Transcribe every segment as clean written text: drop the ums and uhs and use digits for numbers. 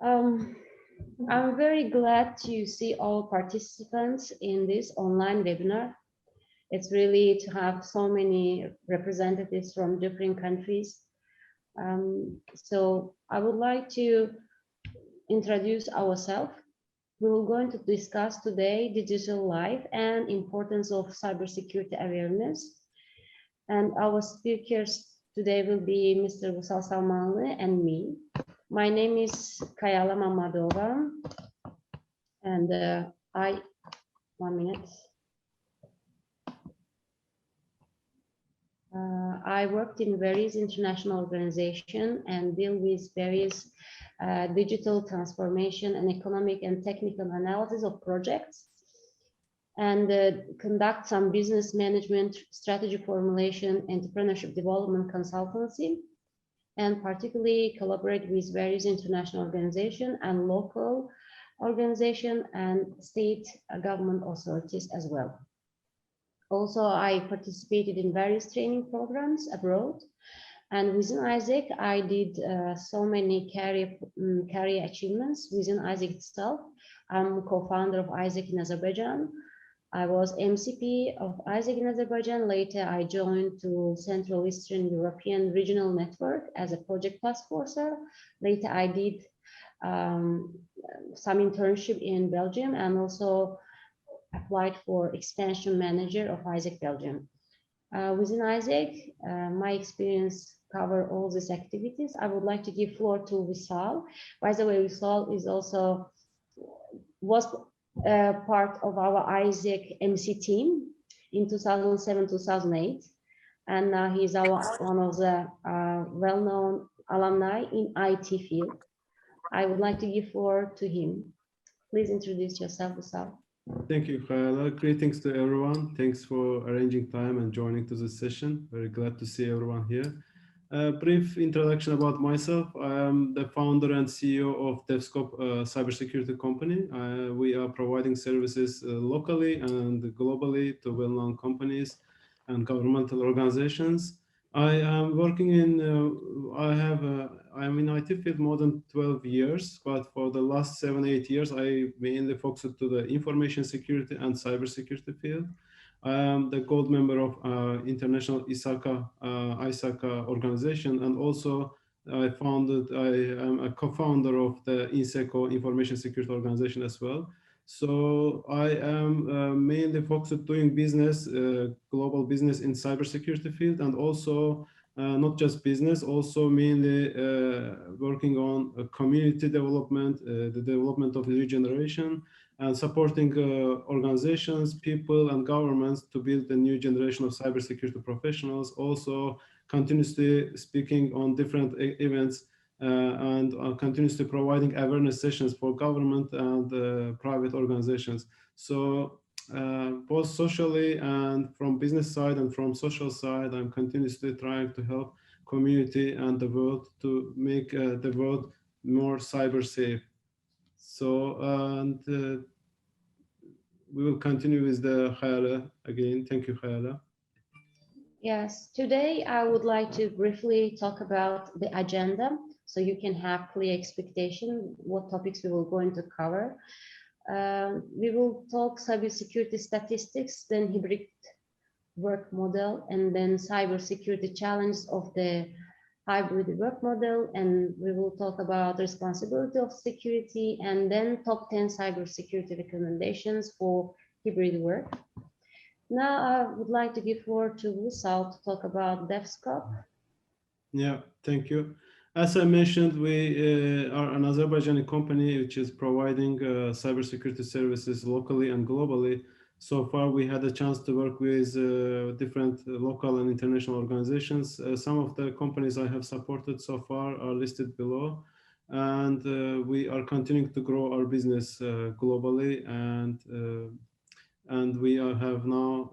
Um, I'm very glad to see all participants in this online webinar. It's really to have so many representatives from different countries. So I would like to introduce ourselves. We will going to discuss today digital life and importance of cybersecurity awareness. And our speakers today will be Mr. Vusal Salmanli and me. My name is Khayala Mammadova, and one minute. I worked in various international organizations and deal with various digital transformation and economic and technical analysis of projects, and conduct some business management, strategy formulation, entrepreneurship development consultancy, and particularly collaborate with various international organizations and local organizations and state government authorities as well. Also, I participated in various training programs abroad, and within AIESEC, I did so many career achievements within AIESEC itself. I'm co-founder of AIESEC in Azerbaijan. I was MCP of AIESEC in Azerbaijan. Later, I joined to Central Eastern European Regional Network as a project task forcer. Later, I did some internship in Belgium and also applied for extension manager of AIESEC Belgium. Within AIESEC, my experience cover all these activities. I would like to give floor to Vusal. By the way, Vusal is also was part of our AIESEC MC team in 2007-2008, and now he's one of the well-known alumni in IT field. I would like to give floor to him. Please introduce yourself, Vusal. Thank you, Khayala. Greetings to everyone. Thanks for arranging time and joining to this session. Very glad to see everyone here. A brief introduction about myself. I am the founder and CEO of DevScope cybersecurity company. We are providing services locally and globally to well-known companies and governmental organizations. I am working in, I'm in IT field more than 12 years, but for the last 7-8 years, I mainly focused to the information security and cybersecurity field. I am the gold member of International AIESEC organization, and also I am a co-founder of the INSECO information security organization as well. So I am mainly focused doing business, global business in cybersecurity field, and also not just business, also mainly working on community development, the development of new generation, and supporting organizations, people, and governments to build a new generation of cybersecurity professionals. Also continuously speaking on different events and continuously providing awareness sessions for government and private organizations. So both socially and from business side and from social side, I'm continuously trying to help community and the world to make the world more cyber safe. So, and we will continue with the Khayala again. Thank you, Khayala. Yes, today I would like to briefly talk about the agenda so you can have clear expectation what topics we will going to cover. We will talk cybersecurity statistics, then hybrid work model, and then cybersecurity challenges of the hybrid work model, and we will talk about responsibility of security, and then top 10 cybersecurity recommendations for hybrid work. Now I would like to give floor to Vusal to talk about DevScope. Yeah, thank you. As I mentioned, we are an Azerbaijani company which is providing cybersecurity services locally and globally. So far, we had a chance to work with different local and international organizations. Some of the companies I have supported so far are listed below. And we are continuing to grow our business globally. And we have now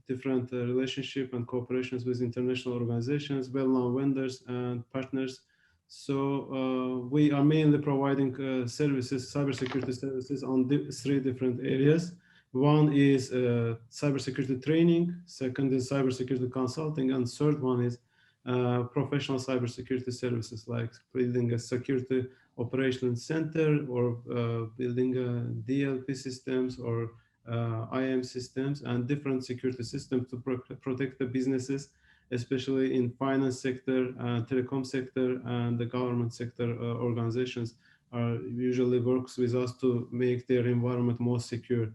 different relationship and cooperations with international organizations, well-known vendors and partners. So we are mainly providing services, cybersecurity services on 3 different areas. One is cybersecurity training, second is cybersecurity consulting, and third one is professional cybersecurity services like building a security operations center or building DLP systems or IAM systems and different security systems to protect the businesses, especially in finance sector, telecom sector, and the government sector organizations usually works with us to make their environment more secure.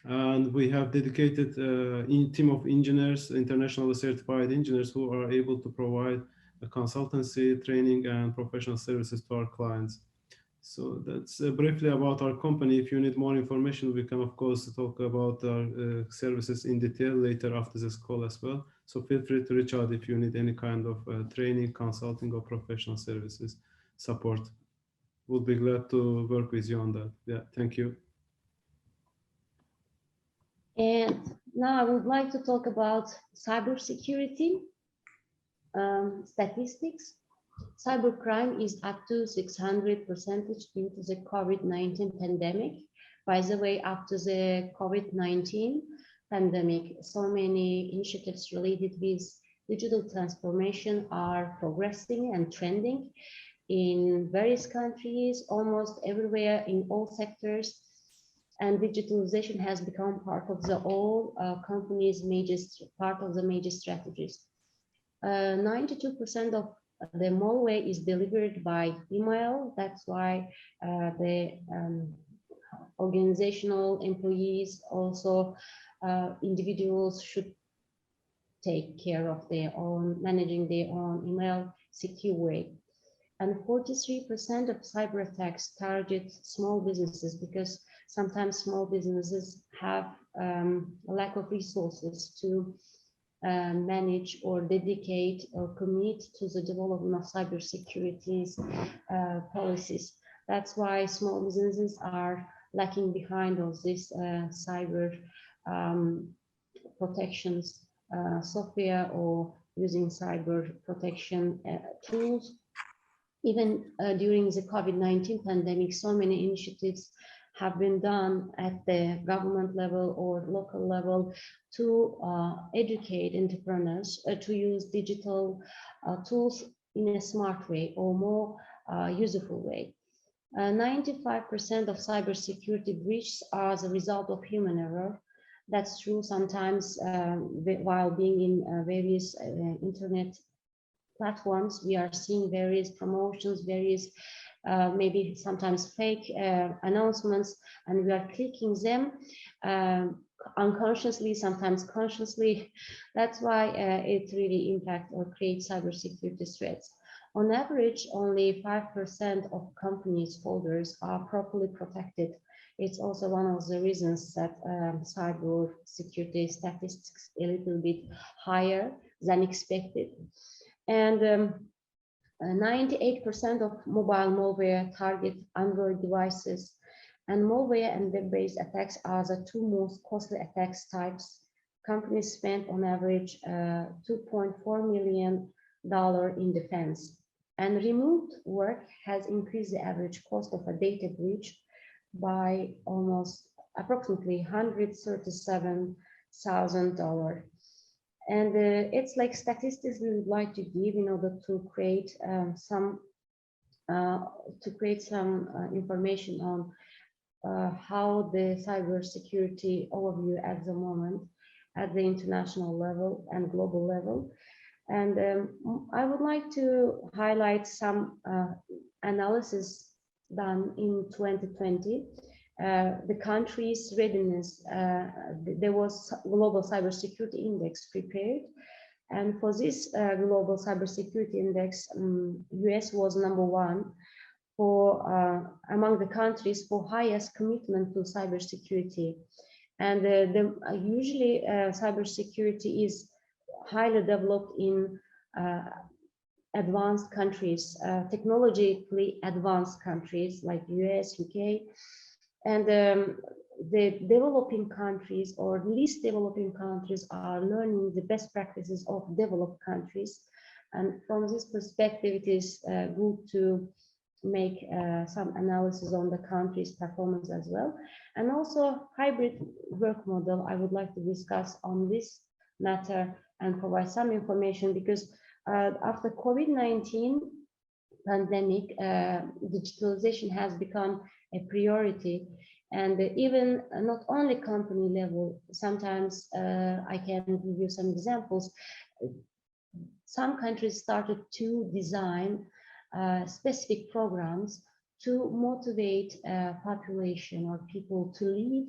And we have dedicated team of engineers, internationally certified engineers who are able to provide consultancy, training, and professional services to our clients. So that's briefly about our company. If you need more information, we can of course talk about our services in detail later after this call as well. So feel free to reach out if you need any kind of training, consulting, or professional services support. We'll be glad to work with you on that. Yeah, thank you. And now I would like to talk about cybersecurity statistics. Cybercrime is up to 600% due to the COVID-19 pandemic. By the way, after the COVID-19 pandemic, so many initiatives related with digital transformation are progressing and trending in various countries, almost everywhere in all sectors. And digitalization has become part of the all companies' part of the major strategies. 92% of the malware is delivered by email. That's why the organizational employees, also individuals, should take care of their own, managing their own email secure way. And 43% of cyber attacks target small businesses because sometimes small businesses have a lack of resources to manage or dedicate or commit to the development of cybersecurity policies. That's why small businesses are lacking behind all this cyber protections software or using cyber protection tools. Even during the COVID-19 pandemic, so many initiatives have been done at the government level or local level to educate entrepreneurs to use digital tools in a smart way or more useful way. 95% of cybersecurity breaches are the result of human error. That's true sometimes while being in various internet platforms, we are seeing various promotions, various maybe sometimes fake announcements, and we are clicking them unconsciously, sometimes consciously. That's why it really impacts or creates cybersecurity threats. On average, only 5% of companies' folders are properly protected. It's also one of the reasons that cyber security statistics a little bit higher than expected. And 98% of mobile malware target Android devices, and malware and web-based attacks are the two most costly attacks types. Companies spend on average $2.4 million in defense. And remote work has increased the average cost of a data breach by approximately $137,000. And it's like statistics we would like to give in order to create some information on how the cybersecurity overview at the moment at the international level and global level. And I would like to highlight some analysis done in 2020. The country's readiness, there was Global Cybersecurity Index prepared. And for this Global Cybersecurity Index, US was #1 for among the countries for highest commitment to cybersecurity. And usually cybersecurity is highly developed in advanced countries, technologically advanced countries like US, UK, and the developing countries or least developing countries are learning the best practices of developed countries. And from this perspective, it is good to make some analysis on the country's performance as well. And also hybrid work model, I would like to discuss on this matter and provide some information, because After COVID-19 pandemic, digitalization has become a priority, and even not only company level. Sometimes I can give you some examples. Some countries started to design specific programs to motivate population or people to live,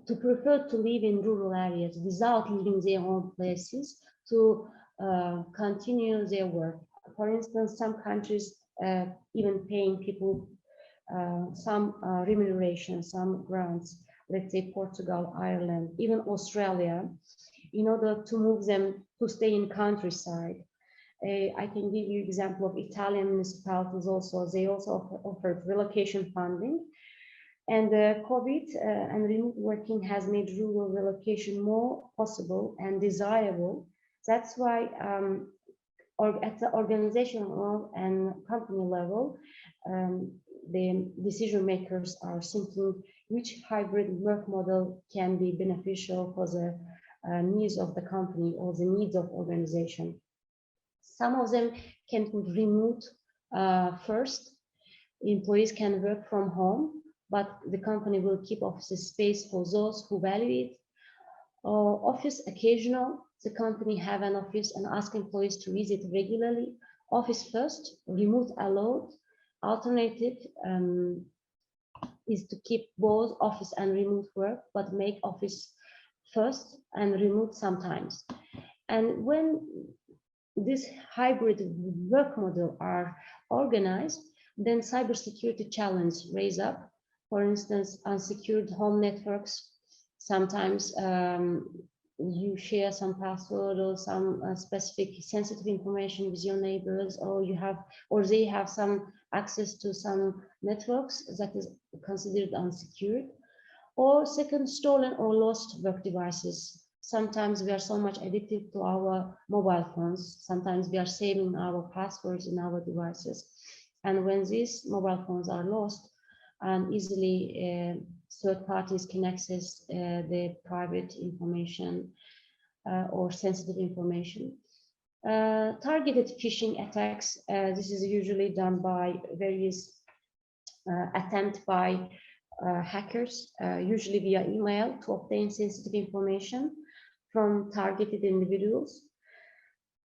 to prefer to live in rural areas without leaving their own places to continue their work. For instance, some countries even paying people some remuneration, some grants, let's say Portugal, Ireland, even Australia, in order to move them to stay in countryside. I can give you example of Italian municipalities also. They also offered relocation funding. And COVID and remote working has made rural relocation more possible and desirable. That's why at the organizational and company level, the decision makers are thinking which hybrid work model can be beneficial for the needs of the company or the needs of organization. Some of them can put remote first. Employees can work from home, but the company will keep office space for those who value it. Office occasional, the company have an office and ask employees to visit regularly. Office first, remote allowed. Alternative is to keep both office and remote work, but make office first and remote sometimes. And when this hybrid work model are organized, then cybersecurity challenges raise up. For instance, unsecured home networks. Sometimes you share some password or some specific sensitive information with your neighbors, or they have some access to some networks that is considered unsecured. Or second, stolen or lost work devices. Sometimes we are so much addicted to our mobile phones. Sometimes we are saving our passwords in our devices. And when these mobile phones are lost, and easily third parties can access the private information or sensitive information. Targeted phishing attacks, this is usually done by various attempts by hackers, usually via email, to obtain sensitive information from targeted individuals.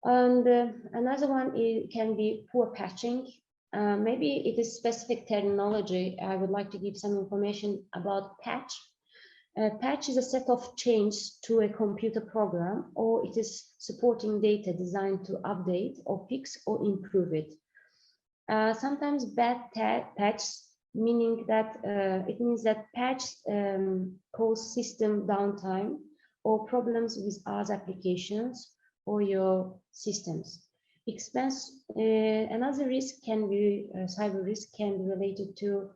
And another one can be poor patching. Maybe it is specific terminology. I would like to give some information about patch. Patch is a set of changes to a computer program, or it is supporting data designed to update or fix or improve it. Sometimes bad patch, meaning that it means that patch cause system downtime or problems with other applications or your systems. Another risk can be cyber risk can be related to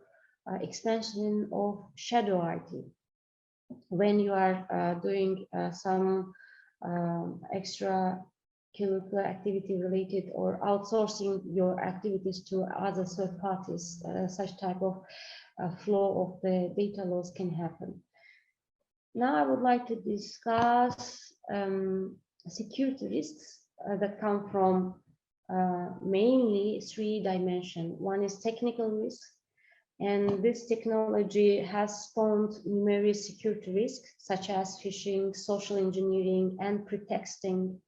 expansion of shadow IT. When you are doing some extra curricular activity related or outsourcing your activities to other third parties, such type of flow of the data loss can happen. Now I would like to discuss security risks that come from mainly three dimensions. One is technical risk, and this technology has spawned numerous security risks such as phishing, social engineering, and pretexting.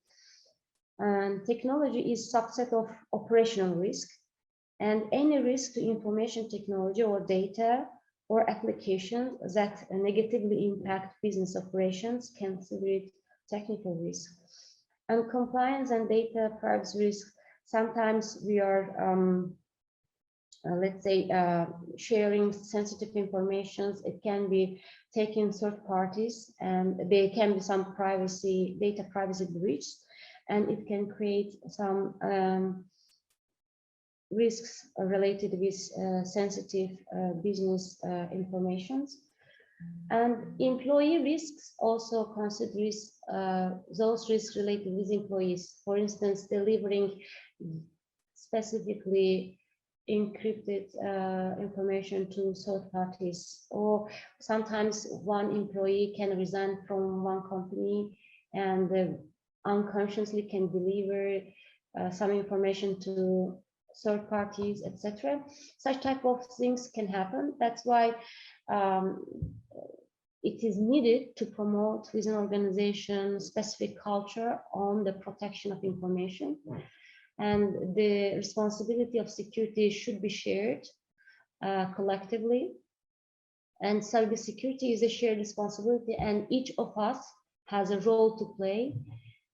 And technology is a subset of operational risk, and any risk to information technology or data or applications that negatively impact business operations can consider it technical risk. And compliance and data privacy risk, sometimes we are, let's say, sharing sensitive information. It can be taken third parties, and there can be some data privacy breach, and it can create some risks related with sensitive business informations. And employee risks also considers those risks related with employees. For instance, delivering specifically encrypted information to third parties, or sometimes one employee can resign from one company and unconsciously can deliver some information to third parties, etc. Such type of things can happen. That's why it is needed to promote within organization specific culture on the protection of information. And the responsibility of security should be shared collectively. And cybersecurity is a shared responsibility, and each of us has a role to play.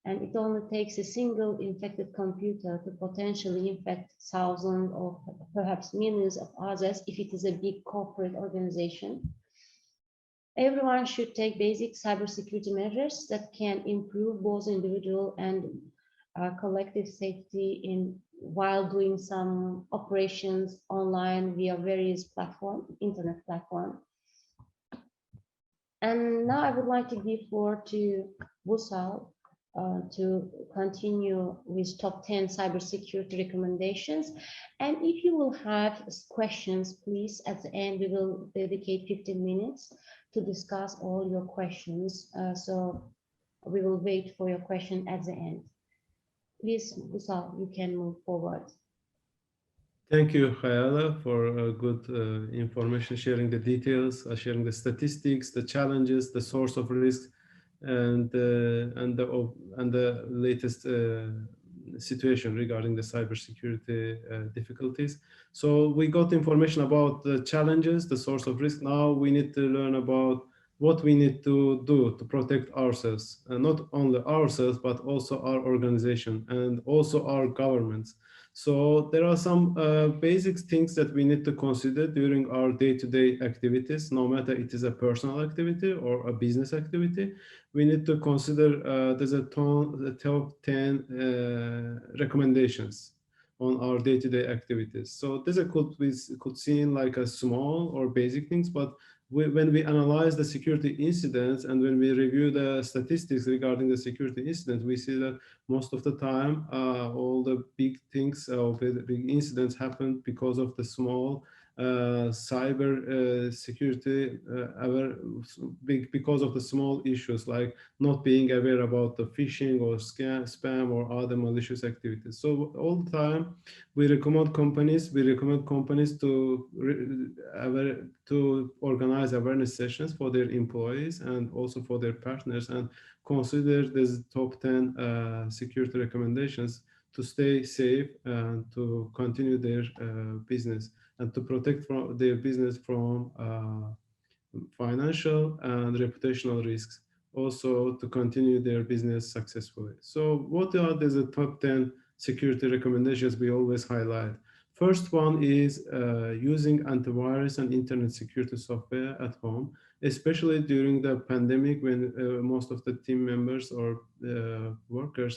And it only takes a single infected computer to potentially infect thousands or perhaps millions of others if it is a big corporate organization. Everyone should take basic cybersecurity measures that can improve both individual and collective safety while doing some operations online via various internet platforms. And now I would like to give floor to Vusal to continue with top 10 cybersecurity recommendations. And if you will have questions, please, at the end, we will dedicate 15 minutes to discuss all your questions. So we will wait for your question at the end. Please, Vusal, you can move forward. Thank you, Khayala, for good information, sharing the details, sharing the statistics, the challenges, the source of risk, and the latest situation regarding the cybersecurity difficulties. So we got information about the challenges, the source of risk. Now we need to learn about what we need to do to protect ourselves, and not only ourselves, but also our organization and also our governments. So there are some basic things that we need to consider during our day-to-day activities, no matter it is a personal activity or a business activity. We need to consider there's a top 10 recommendations on our day-to-day activities. So this could seem like a small or basic things, but when we analyze the security incidents and when we review the statistics regarding the security incidents, we see that most of the time, all the big things or big incidents happen because of the small cyber security, because of the small issues like not being aware about the phishing or spam or other malicious activities. So all the time, we recommend companies to organize awareness sessions for their employees and also for their partners, and consider these top 10 security recommendations to stay safe and to continue their business and to protect their business from financial and reputational risks, also to continue their business successfully. So what are the top 10 security recommendations we always highlight? First one is using antivirus and internet security software at home, especially during the pandemic when most of the team members or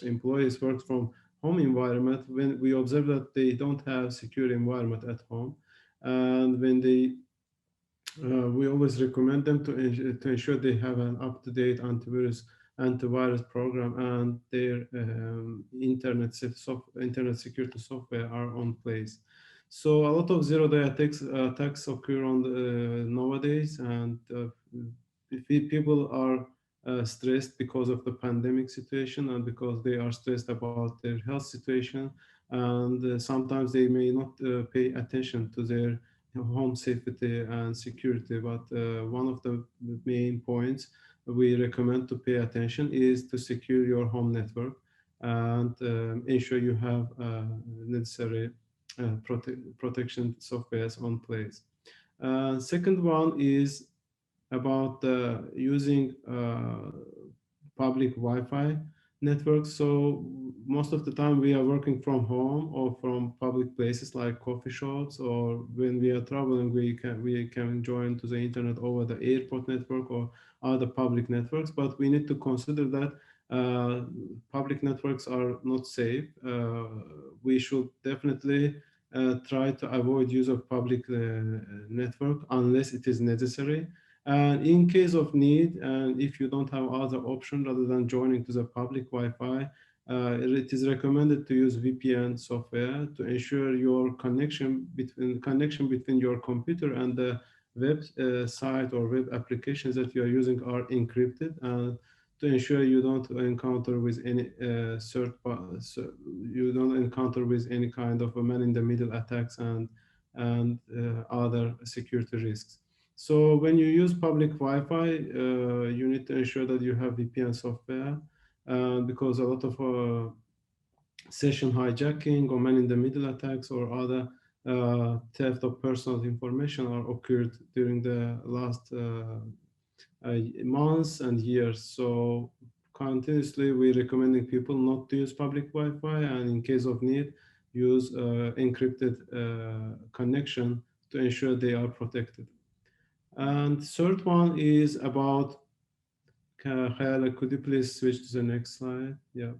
employees work from home environment, when we observe that they don't have secure environment at home. And when we always recommend them to ensure they have an up-to-date antivirus program and their internet security software are on place. So a lot of zero-day attacks occur on nowadays, and people are stressed because of the pandemic situation and because they are stressed about their health situation, and sometimes they may not pay attention to their home safety and security. But one of the main points we recommend to pay attention is to secure your home network and ensure you have necessary protection softwares on place. Second one is about using public Wi-Fi networks. So most of the time we are working from home or from public places like coffee shops, or when we are traveling, we can join to the internet over the airport network or other public networks. But we need to consider that public networks are not safe. We should definitely try to avoid use of public network unless it is necessary. And in case of need, and if you don't have other option rather than joining to the public Wi-Fi, it is recommended to use VPN software to ensure your connection between your computer and the web site or web applications that you are using are encrypted, and to ensure you don't encounter with any you don't encounter with any kind of a man-in-the-middle attacks and other security risks. So when you use public Wi-Fi, you need to ensure that you have VPN software, because a lot of session hijacking or man-in-the-middle attacks or other theft of personal information are occurred during the last months and years. So continuously we're recommending people not to use public Wi-Fi, and in case of need, use encrypted connection to ensure they are protected. And third one is about, Khayala, could you please switch to the next slide? Yeah.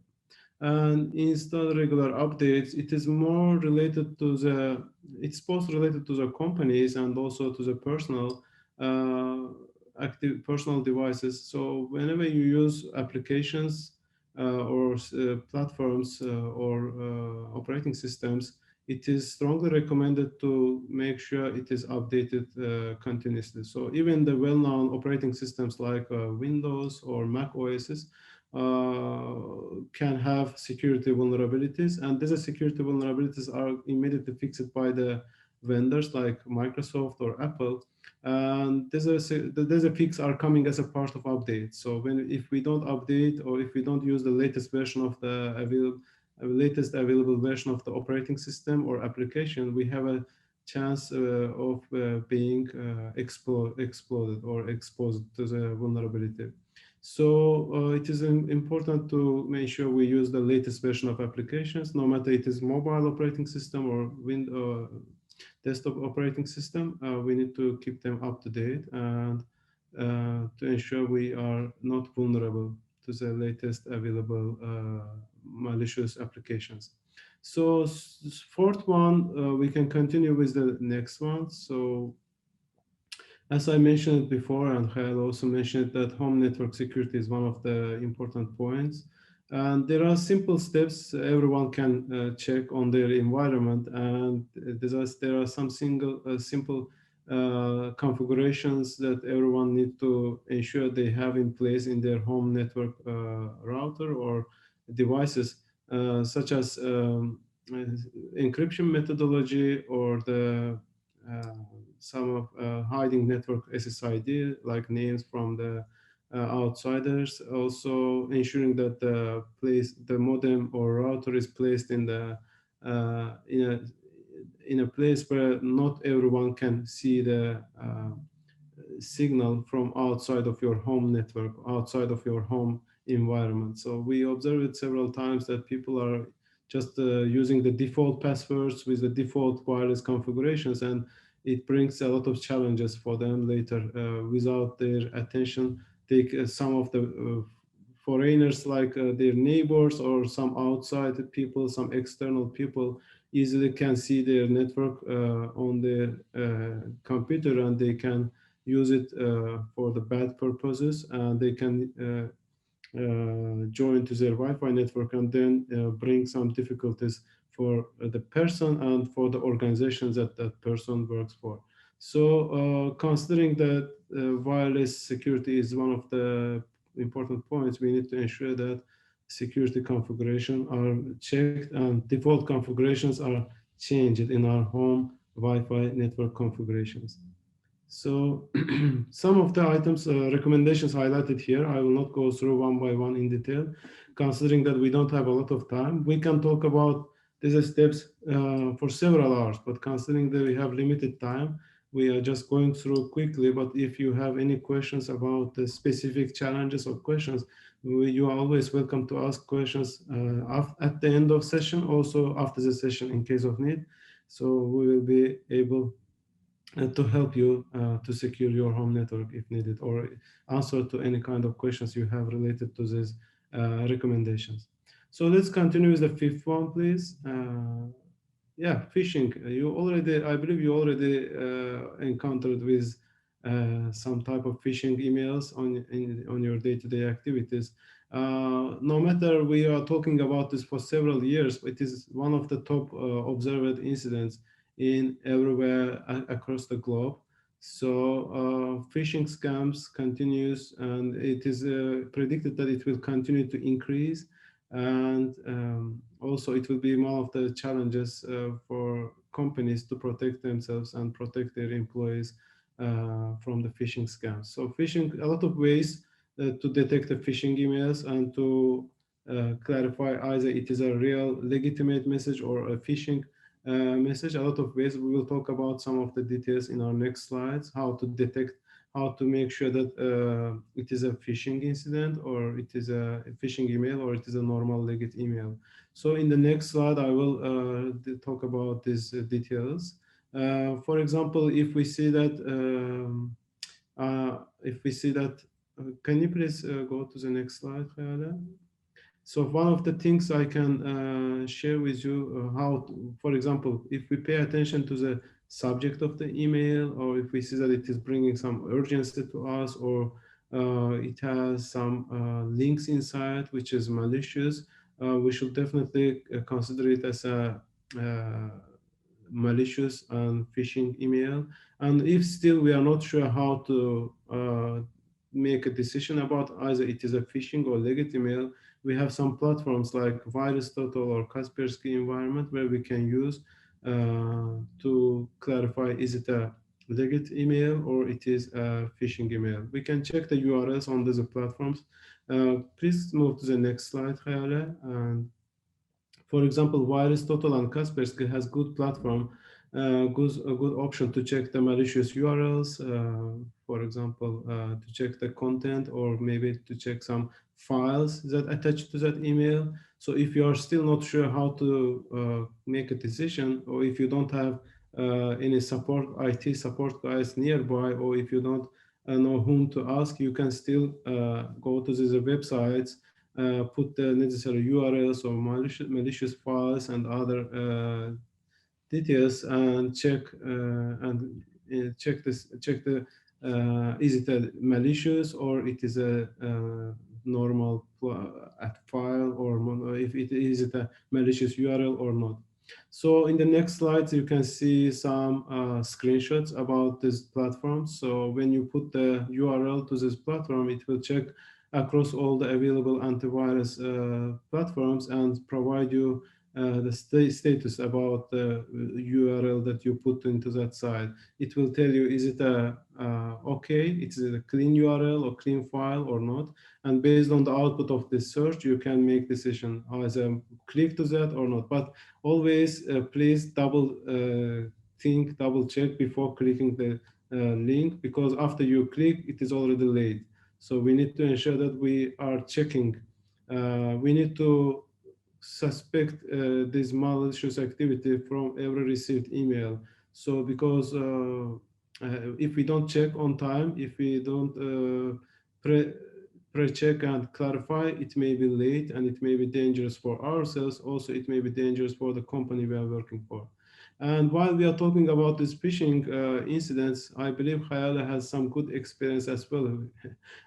And install regular updates. It is more related to the, it's both related to the companies and also to the personal active personal devices. So whenever you use applications or platforms or operating systems, it is strongly recommended to make sure it is updated continuously. So even the well-known operating systems like Windows or Mac OSs can have security vulnerabilities, and these security vulnerabilities are immediately fixed by the vendors like Microsoft or Apple, and there's a fix are coming as a part of update. So if we don't update, or if we don't use the latest version of the latest available version of the operating system or application, we have a chance of being exploded or exposed to the vulnerability. So it is important to make sure we use the latest version of applications, no matter it is mobile operating system or desktop operating system. We need to keep them up to date and to ensure we are not vulnerable to the latest available malicious applications. So fourth one, we can continue with the next one. So as I mentioned before, and Khayal also mentioned, that home network security is one of the important points. And there are simple steps everyone can check on their environment, and there are some simple configurations that everyone needs to ensure they have in place in their home network router or devices, such as encryption methodology or the some of hiding network SSID, like names from the outsiders. Also ensuring that the modem or router is placed in the in a place where not everyone can see the signal from outside of your home network, outside of your home environment. So we observed it several times that people are just using the default passwords with the default wireless configurations, and it brings a lot of challenges for them later without their attention. Some of the foreigners, like their neighbors or some outside people, some external people, easily can see their network on their computer, and they can use it for the bad purposes, and they can join to their Wi-Fi network, and then bring some difficulties for the person and for the organizations that that person works for. So considering that wireless security is one of the important points, we need to ensure that security configuration are checked and default configurations are changed in our home Wi-Fi network configurations. So some of the items, recommendations highlighted here, I will not go through one by one in detail, considering that we don't have a lot of time. We can talk about these steps for several hours, but considering that we have limited time, we are just going through quickly. But if you have any questions about the specific challenges or questions, you are always welcome to ask questions at the end of session, also after the session in case of need. So we will be able to help you to secure your home network if needed, or answer to any kind of questions you have related to these recommendations. So let's continue with the fifth one, please. Yeah, phishing. I believe you already encountered with some type of phishing emails on your day-to-day activities. No matter we are talking about this for several years, it is one of the top observed incidents in everywhere across the globe. So phishing scams continues, and it is predicted that it will continue to increase. And also it will be one of the challenges for companies to protect themselves and protect their employees from the phishing scams. So phishing, a lot of ways to detect the phishing emails and to clarify either it is a real legitimate message or a phishing message. A lot of ways. We will talk about some of the details in our next slides, how to detect, how to make sure that it is a phishing incident, or it is a phishing email, or it is a normal legit email. So in the next slide, I will talk about these details. For example, if we see that, can you please go to the next slide, Khayala? So one of the things I can share with you how, for example, if we pay attention to the subject of the email, or if we see that it is bringing some urgency to us, or it has some links inside which is malicious, we should definitely consider it as a malicious and phishing email. And if still we are not sure how to make a decision about either it is a phishing or legit email, we have some platforms like VirusTotal or Kaspersky environment where we can use to clarify is it a legit email or it is a phishing email. We can check the URLs on these platforms. Please move to the next slide, Khayala. And for example, VirusTotal and Kaspersky has good platform, a good option to check the malicious URLs, for example, to check the content, or maybe to check some files that attach to that email. So if you are still not sure how to make a decision, or if you don't have any support, IT support guys nearby, or if you don't know whom to ask, you can still go to these websites, put the necessary URLs or malicious files and other details, and check check the is it a malicious or it is a normal file, or if it is it a malicious URL or not. So in the next slides, you can see some screenshots about this platform. So when you put the URL to this platform, it will check across all the available antivirus platforms and provide you the status about the URL that you put into that site. It will tell you, is it a okay, it's a clean URL or clean file or not. And based on the output of this search, you can make decision either click to that or not. But always please double check before clicking the link, because after you click, it is already late. So we need to ensure that we are checking. We need to suspect this malicious activity from every received email. So because if we don't check on time, if we don't pre-check and clarify, it may be late and it may be dangerous for ourselves. Also, it may be dangerous for the company we are working for. And while we are talking about these phishing incidents, I believe Khayala has some good experience as well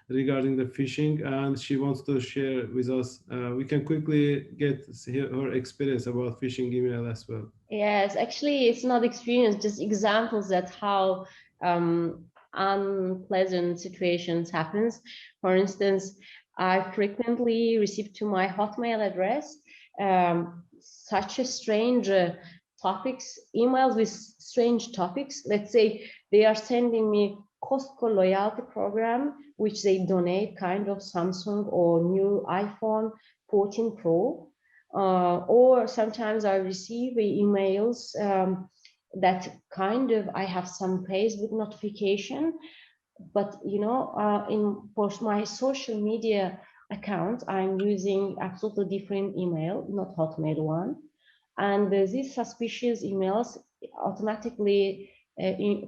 regarding the phishing, and she wants to share with us. We can quickly get her experience about phishing email as well. Yes, actually, it's not experience, just examples that how unpleasant situations happens. For instance, I frequently receive to my Hotmail address such a strange topics, emails with strange topics. Let's say they are sending me Costco loyalty program, which they donate kind of Samsung or new iPhone 14 Pro. Or sometimes I receive emails that kind of, I have some Facebook notification, but you know, for my social media account, I'm using absolutely different email, not Hotmail one. And these suspicious emails automatically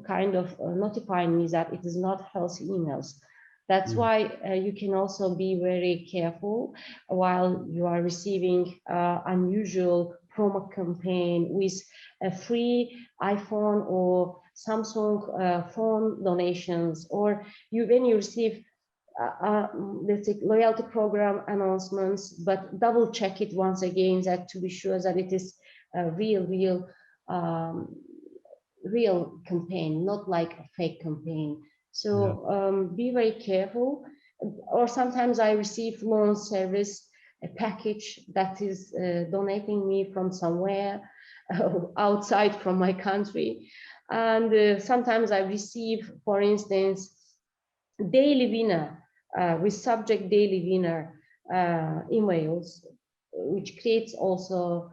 kind of notify me that it is not healthy emails. That's why you can also be very careful while you are receiving unusual promo campaign with a free iPhone or Samsung phone donations, or when you receive let's say loyalty program announcements, but double check it once again that to be sure that it is real real campaign, not like a fake campaign. So be very careful. Or sometimes I receive loan service, a package that is donating me from somewhere outside from my country. And sometimes I receive, for instance, daily winner, with subject daily winner emails, which creates also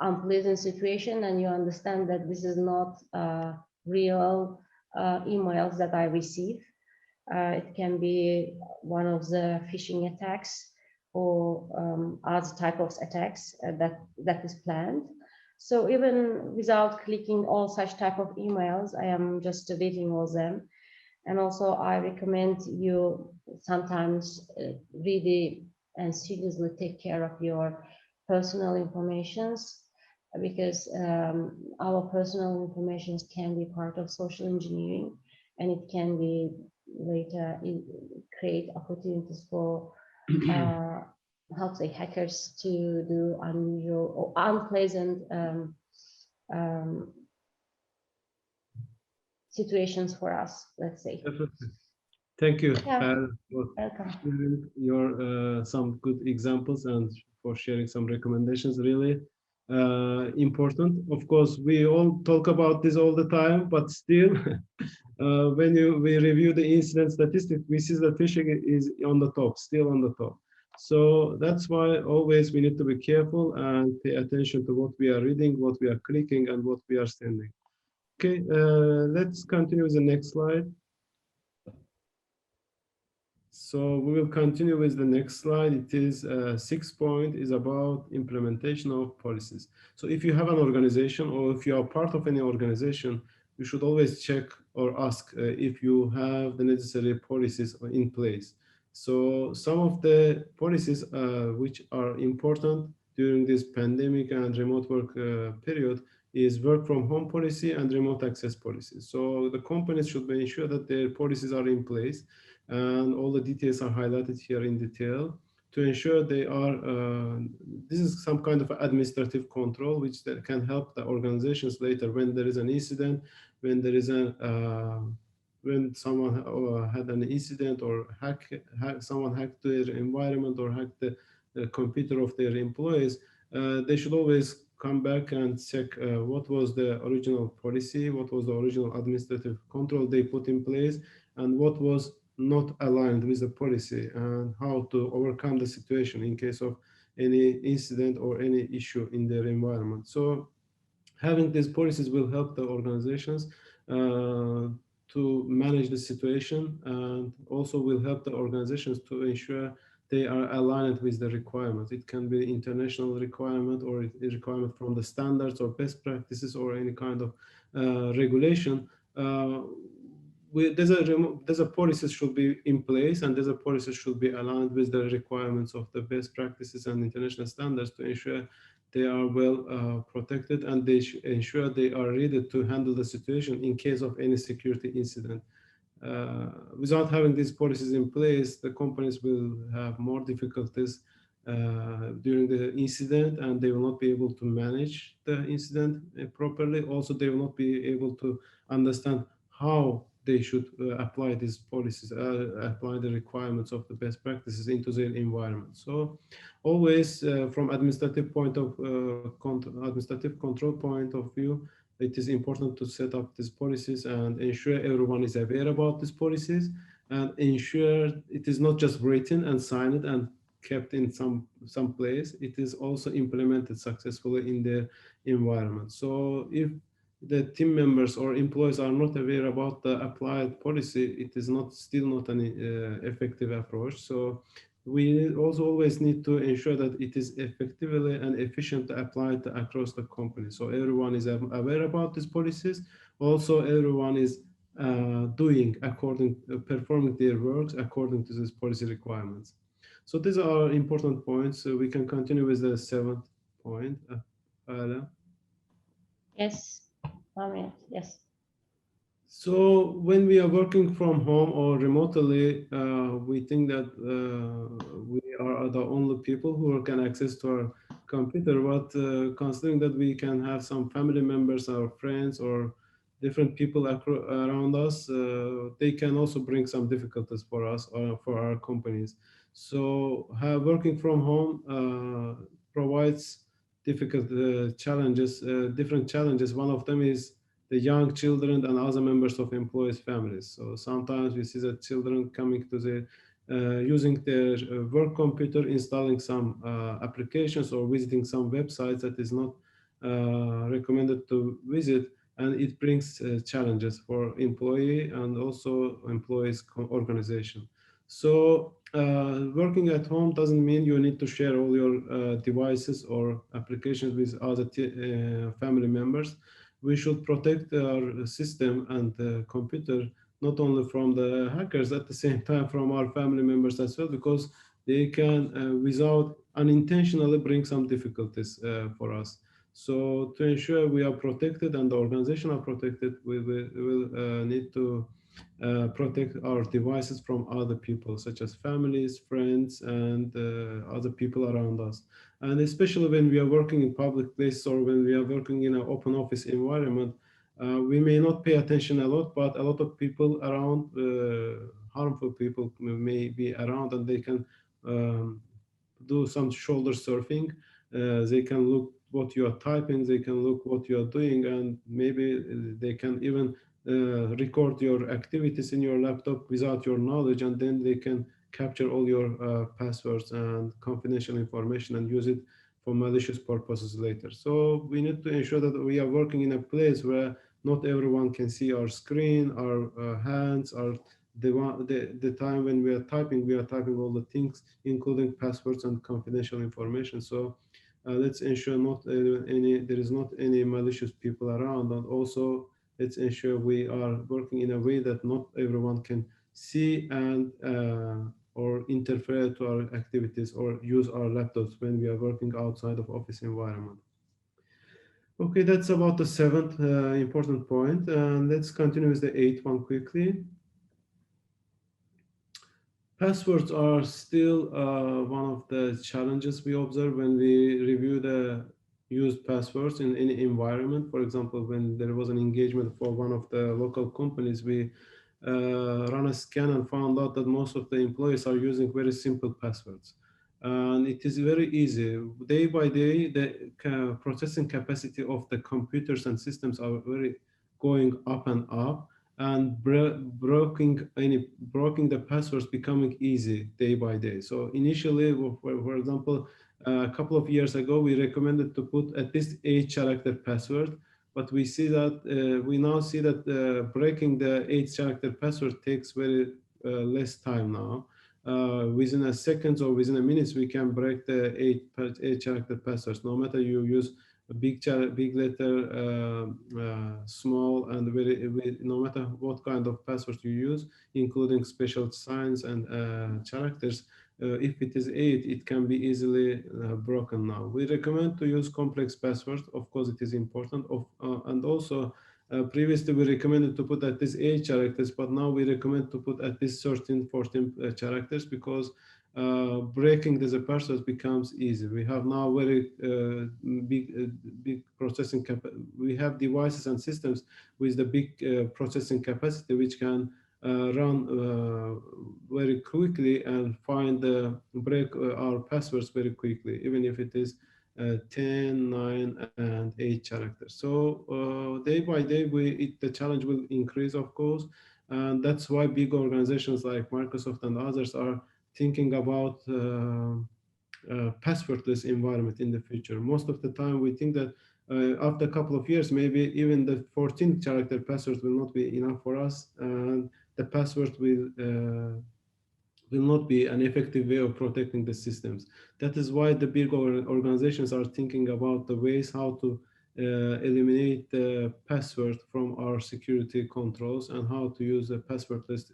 unpleasant situation, and you understand that this is not real emails that I receive. It can be one of the phishing attacks or other type of attacks that is planned. So even without clicking all such type of emails, I am just deleting all them. And also I recommend you sometimes really and seriously take care of your personal informations, because our personal information can be part of social engineering, and it can be later create opportunities for how to say hackers to do unusual or unpleasant situations for us, let's say. Definitely. Thank you Yeah. for Welcome. sharing your some good examples and for sharing some recommendations. Really important. Of course, we all talk about this all the time, but still, when we review the incident statistics, we see that phishing is on the top, still on the top. So that's why always we need to be careful and pay attention to what we are reading, what we are clicking, and what we are sending. Okay, let's continue with the next slide. So we will continue with the next slide. It is 6th point is about implementation of policies. So if you have an organization or if you are part of any organization, you should always check or ask if you have the necessary policies in place. So some of the policies which are important during this pandemic and remote work period is work from home policy and remote access policy. So the companies should make sure that their policies are in place, and all the details are highlighted here in detail to ensure they are, this is some kind of administrative control which can help the organizations later when there is an incident, when there is when someone had an incident or someone hacked their environment or hacked the computer of their employees, they should always come back and check what was the original policy, what was the original administrative control they put in place, and what was not aligned with the policy, and how to overcome the situation in case of any incident or any issue in their environment. So having these policies will help the organizations to manage the situation, and also will help the organizations to ensure they are aligned with the requirements. It can be international requirement or a requirement from the standards or best practices or any kind of regulation. There's a policy should be in place, and there's a policy should be aligned with the requirements of the best practices and international standards to ensure they are well protected, and they ensure they are ready to handle the situation in case of any security incident. Without having these policies in place, the companies will have more difficulties during the incident, and they will not be able to manage the incident properly. Also, they will not be able to understand how they should apply these policies, apply the requirements of the best practices into their environment. So always from administrative control point of view, it is important to set up these policies and ensure everyone is aware about these policies, and ensure it is not just written and signed and kept in some place, it is also implemented successfully in the environment. So if the team members or employees are not aware about the applied policy, it is still not an effective approach. So we also always need to ensure that it is effectively and efficiently applied across the company. So everyone is aware about these policies. Also, everyone is performing their works according to these policy requirements. So these are important points. So we can continue with the 7th point. Yes. 1 minute. Yes. So when we are working from home or remotely, we think that we are the only people who can access to our computer, but considering that we can have some family members or friends or different people around us, they can also bring some difficulties for us or for our companies. So working from home provides difficult challenges, different challenges. One of them is the young children and other members of employees' families. So sometimes we see that children coming to the using their work computer, installing some applications or visiting some websites that is not recommended to visit, and it brings challenges for employee and also employees organization. So working at home doesn't mean you need to share all your devices or applications with other family members. We should protect our system and computer not only from the hackers, at the same time from our family members as well, because they can, without unintentionally, bring some difficulties for us. So to ensure we are protected and the organization are protected, we will need to protect our devices from other people, such as families, friends, and other people around us. And especially when we are working in public places or when we are working in an open office environment, we may not pay attention a lot, but a lot of people around, harmful people may be around, and they can do some shoulder surfing. They can look what you are typing, they can look what you are doing, and maybe they can even record your activities in your laptop without your knowledge, and then they can capture all your passwords and confidential information and use it for malicious purposes later. So we need to ensure that we are working in a place where not everyone can see our screen, our hands, our the time when we are typing all the things, including passwords and confidential information. So let's ensure there is not any malicious people around, and also let's ensure we are working in a way that not everyone can see and or interfere to our activities or use our laptops when we are working outside of office environment. Okay, that's about the seventh important point. And let's continue with the eighth one quickly. Passwords are still one of the challenges we observe when we review the used passwords in any environment. For example, when there was an engagement for one of the local companies, we run a scan and found out that most of the employees are using very simple passwords. And it is very easy. Day by day, the processing capacity of the computers and systems are very going up and up, and breaking the passwords becoming easy day by day. So initially, for example, a couple of years ago, we recommended to put at least 8-character password, but we now see that breaking the 8-character password takes very less time now. Within a seconds or within a minutes, we can break the 8-character passwords, no matter you use a big letter, small, and no matter what kind of password you use, including special signs and characters. If it is 8, it can be easily broken now. We recommend to use complex passwords. Of course, it is important. And also, previously we recommended to put at least 8 characters, but now we recommend to put at least 13, 14 characters, because breaking the passwords becomes easy. We have now very big processing capacity. We have devices and systems with the big processing capacity, which can run very quickly and break our passwords very quickly, even if it is 10, 9, and 8 characters. So day by day, the challenge will increase, of course, and that's why big organizations like Microsoft and others are thinking about passwordless environment in the future. Most of the time, we think that after a couple of years, maybe even the 14-character password will not be enough for us, and the password will not be an effective way of protecting the systems. That is why the big organizations are thinking about the ways how to eliminate the password from our security controls, and how to use a passwordless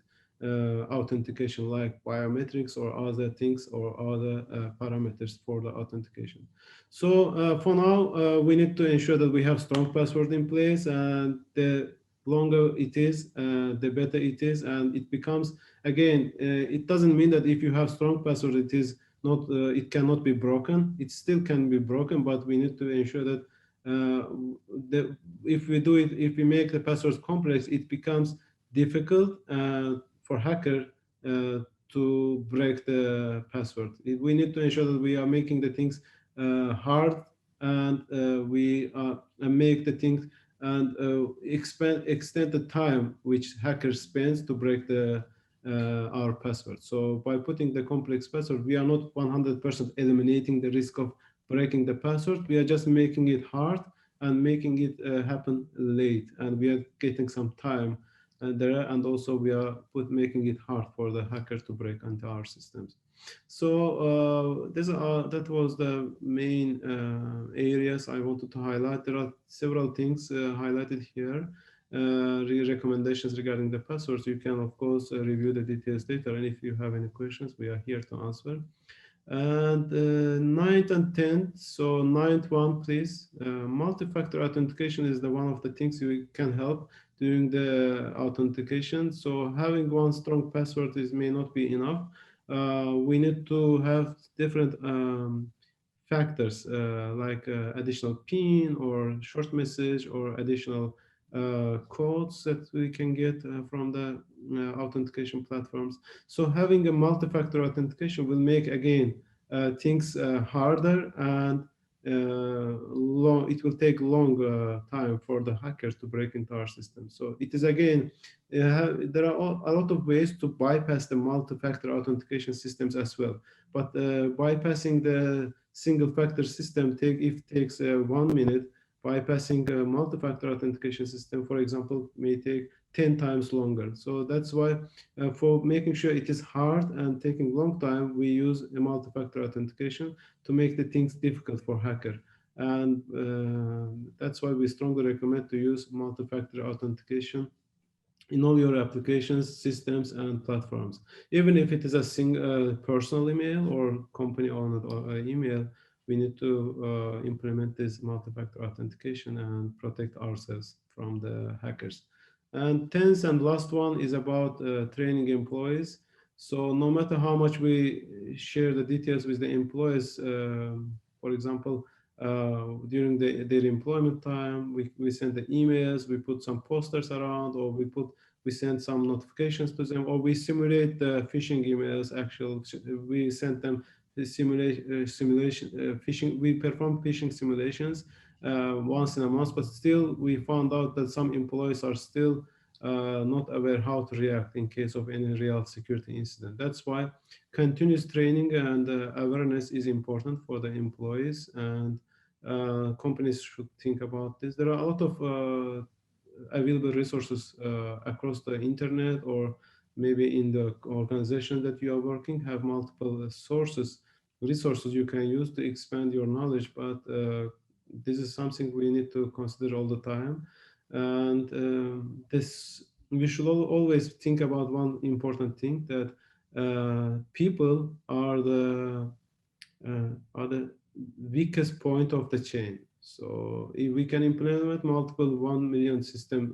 authentication, like biometrics or other things or other parameters for the authentication. So for now, we need to ensure that we have strong password in place, and the longer it is, the better it is. And it becomes, again, it doesn't mean that if you have strong password, it is not it cannot be broken. It still can be broken, but we need to ensure that if we do it, if we make the passwords complex, it becomes difficult for hacker to break the password. We need to ensure that we are making the things hard, and we make the things and extend the time which hacker spends to break the our password. So by putting the complex password, we are not 100% eliminating the risk of breaking the password. We are just making it hard and making it happen late, and we are getting some time there, and also we are making it hard for the hacker to break into our systems. So that was the main areas I wanted to highlight. There are several things highlighted here. Recommendations regarding the passwords. You can of course review the details later, and if you have any questions, we are here to answer. And 9th and 10th, so 9th one, please. Multi-factor authentication is the one of the things you can help during the authentication. So having one strong password may not be enough. We need to have different factors like additional PIN or short message or additional codes that we can get from the authentication platforms. So having a multi-factor authentication will make again things harder, and it will take long time for the hackers to break into our system. So it is again, there are a lot of ways to bypass the multi-factor authentication systems as well. But bypassing the single-factor system takes 1 minute. Bypassing a multi-factor authentication system, for example, may take 10 times longer. So that's why for making sure it is hard and taking long time, we use a multi-factor authentication to make the things difficult for hacker. And that's why we strongly recommend to use multi-factor authentication in all your applications, systems, and platforms. Even if it is a single personal email or company-owned email, we need to implement this multi-factor authentication and protect ourselves from the hackers. And 10th and last one is about training employees. So no matter how much we share the details with the employees, for example, during their employment time, we send the emails, we put some posters around, or we send some notifications to them, or we simulate the phishing emails. Actually, we send them the phishing. We perform phishing simulations once in a month, but still we found out that some employees are still not aware how to react in case of any real security incident. That's why continuous training and awareness is important for the employees, and companies should think about this. There are a lot of available resources across the internet, or maybe in the organization that you are working, have multiple resources you can use to expand your knowledge, but this is something we need to consider all the time. And we should always think about one important thing, that people are the weakest point of the chain. So if we can implement multiple $1 million systems,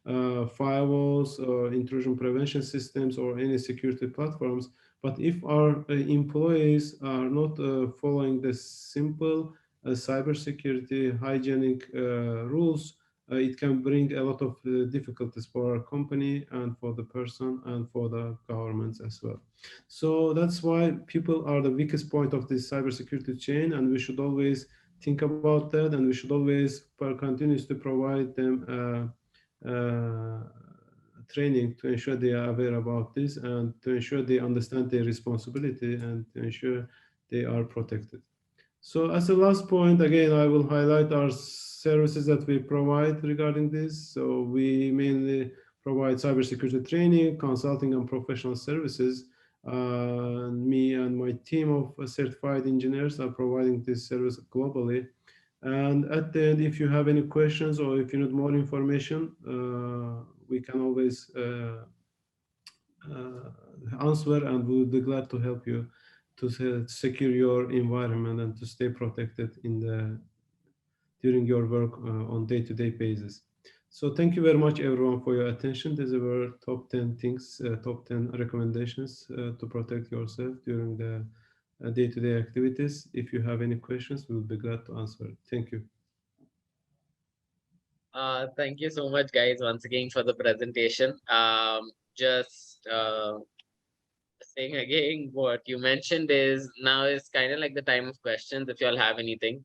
firewalls, intrusion prevention systems, or any security platforms, but if our employees are not following the simple cybersecurity hygienic rules, it can bring a lot of difficulties for our company and for the person and for the governments as well. So that's why people are the weakest point of this cybersecurity chain, and we should always think about that, and we should always continue to provide them training to ensure they are aware about this, and to ensure they understand their responsibility, and to ensure they are protected. So as a last point, again, I will highlight our services that we provide regarding this. So we mainly provide cybersecurity training, consulting, and professional services. Me and my team of certified engineers are providing this service globally. And at the end, if you have any questions or if you need more information, we can always answer, and we will be glad to help you to secure your environment and to stay protected during your work on day-to-day basis. So thank you very much, everyone, for your attention. These were top 10 things, top 10 recommendations to protect yourself during the day-to-day activities. If you have any questions, we will be glad to answer. Thank you. Thank you so much, guys, once again for the presentation. Just saying again, what you mentioned is now is kind of like the time of questions if you all have anything.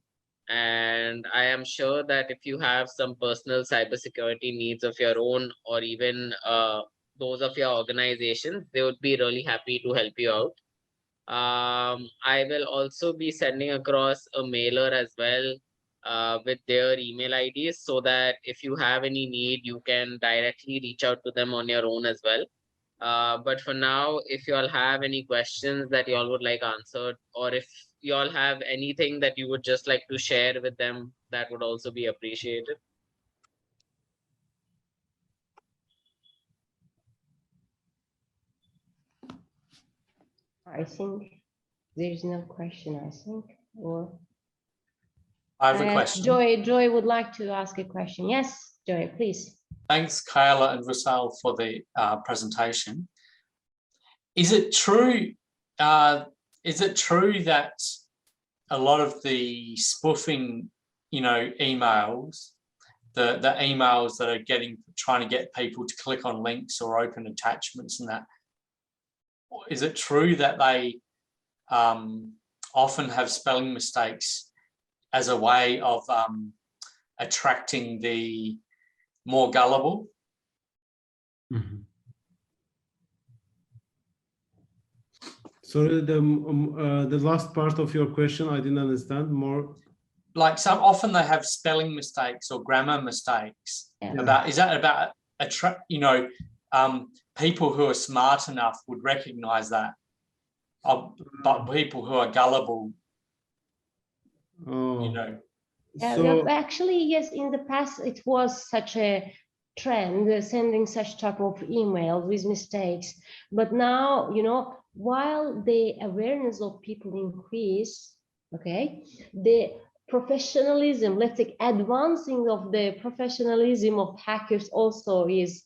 And I am sure that if you have some personal cybersecurity needs of your own, or even those of your organization, they would be really happy to help you out. I will also be sending across a mailer as well with their email IDs, so that if you have any need, you can directly reach out to them on your own as well. But for now, if you all have any questions that you all would like answered, or if you all have anything that you would just like to share with them, that would also be appreciated. I think there's no question, I think, or I have a question. Joy would like to ask a question. Yes, Joy, please. Thanks, Khayala and Vusal, for the presentation. Is it true? That a lot of the spoofing, emails, the emails that are trying to get people to click on links or open attachments and that, is it true that they often have spelling mistakes as a way of attracting the more gullible? Mm-hmm. So the last part of your question, I didn't understand more. Like often they have spelling mistakes or grammar mistakes. Yeah. Is that about people who are smart enough would recognize that, but people who are gullible, Yeah, actually, yes, in the past it was such a trend, sending such type of email with mistakes. But now, while the awareness of people increase, okay, the professionalism, let's say advancing of the professionalism of hackers also is,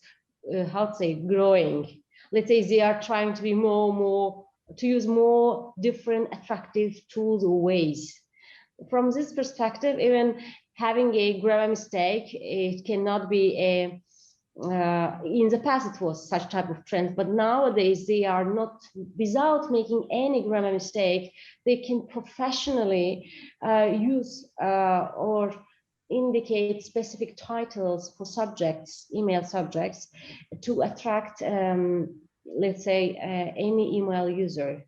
growing. Let's say they are trying to be to use more different attractive tools or ways. From this perspective, even having a grammar mistake, it cannot be in the past it was such type of trend, but nowadays they are not, without making any grammar mistake, they can professionally use or indicate specific titles for subjects, email subjects, to attract, let's say, any email user.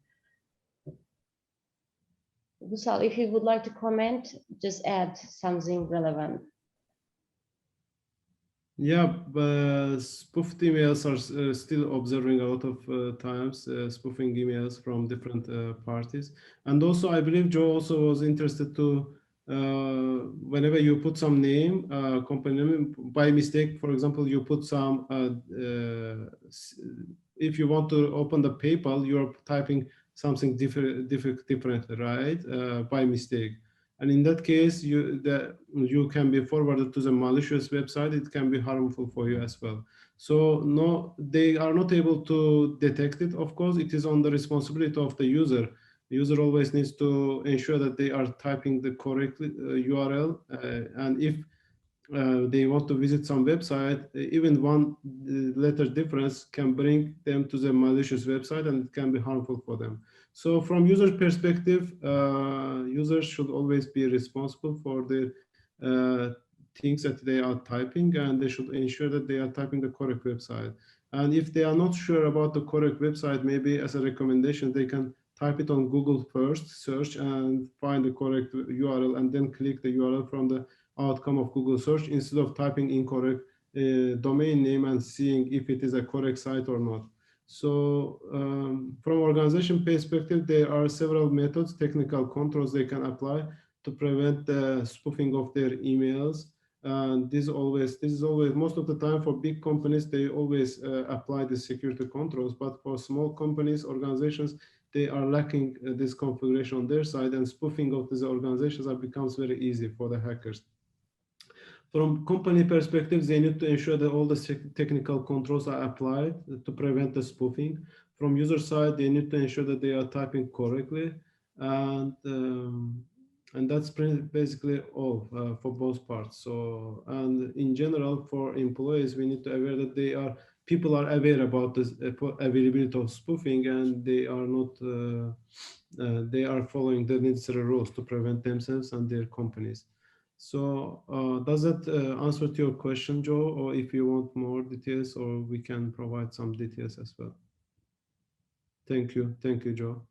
Vusal, if you would like to comment, just add something relevant. Yeah, but spoofed emails are still observing a lot of times, spoofing emails from different parties. And also, I believe Joe also was interested to, whenever you put some name, company name, by mistake, for example, you put some, if you want to open the PayPal, you're typing something different, right? By mistake. And in that case, you can be forwarded to the malicious website. It can be harmful for you as well. So no, they are not able to detect it. Of course, it is on the responsibility of the user. The user always needs to ensure that they are typing the correct URL. And if they want to visit some website, even one letter difference can bring them to the malicious website, and it can be harmful for them. So from user perspective, users should always be responsible for the things that they are typing, and they should ensure that they are typing the correct website. And if they are not sure about the correct website, maybe as a recommendation, they can type it on Google first, search and find the correct URL, and then click the URL from the outcome of Google search, instead of typing incorrect domain name and seeing if it is a correct site or not. So from organization perspective, there are several methods, technical controls they can apply to prevent the spoofing of their emails. And this is always most of the time for big companies, they always apply the security controls, but for small companies, organizations, they are lacking this configuration on their side, and spoofing of these organizations becomes very easy for the hackers. From company perspectives, they need to ensure that all the technical controls are applied to prevent the spoofing. From user side, they need to ensure that they are typing correctly, and that's basically all for both parts. So, and in general, for employees, we need to aware that people are aware about this availability of spoofing, and they are not they are following the necessary rules to prevent themselves and their companies. So does that answer to your question, Joe? Or if you want more details, or we can provide some details as well. Thank you, Joe.